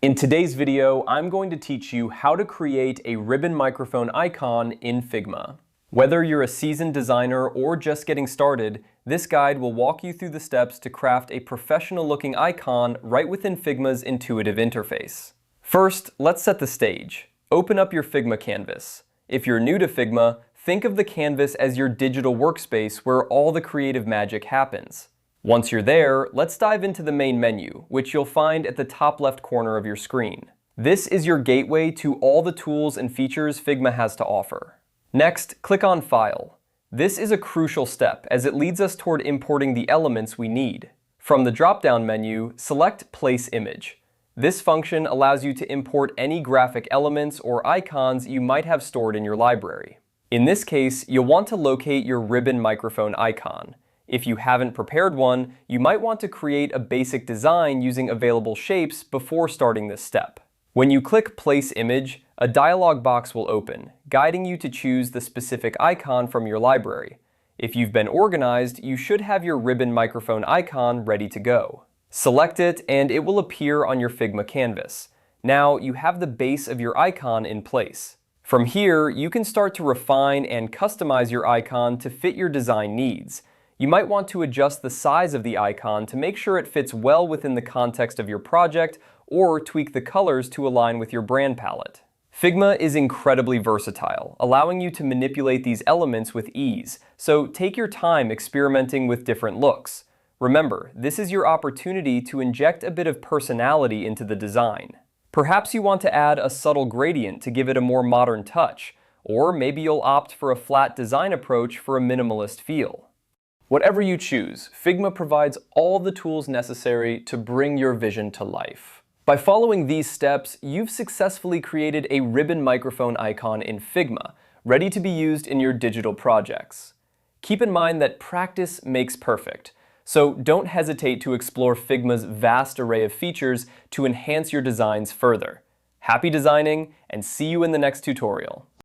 In today's video, I'm going to teach you how to create a ribbon microphone icon in Figma. Whether you're a seasoned designer or just getting started, this guide will walk you through the steps to craft a professional-looking icon right within Figma's intuitive interface. First, let's set the stage. Open up your Figma canvas. If you're new to Figma, think of the canvas as your digital workspace where all the creative magic happens. Once you're there, let's dive into the main menu, which you'll find at the top left corner of your screen. This is your gateway to all the tools and features Figma has to offer. Next, click on File. This is a crucial step as it leads us toward importing the elements we need. From the drop-down menu, select Place Image. This function allows you to import any graphic elements or icons you might have stored in your library. In this case, you'll want to locate your ribbon microphone icon. If you haven't prepared one, you might want to create a basic design using available shapes before starting this step. When you click Place Image, a dialog box will open, guiding you to choose the specific icon from your library. If you've been organized, you should have your ribbon microphone icon ready to go. Select it and it will appear on your Figma canvas. Now you have the base of your icon in place. From here, you can start to refine and customize your icon to fit your design needs. You might want to adjust the size of the icon to make sure it fits well within the context of your project, or tweak the colors to align with your brand palette. Figma is incredibly versatile, allowing you to manipulate these elements with ease, so take your time experimenting with different looks. Remember, this is your opportunity to inject a bit of personality into the design. Perhaps you want to add a subtle gradient to give it a more modern touch, or maybe you'll opt for a flat design approach for a minimalist feel. Whatever you choose, Figma provides all the tools necessary to bring your vision to life. By following these steps, you've successfully created a ribbon microphone icon in Figma, ready to be used in your digital projects. Keep in mind that practice makes perfect, so don't hesitate to explore Figma's vast array of features to enhance your designs further. Happy designing, and see you in the next tutorial.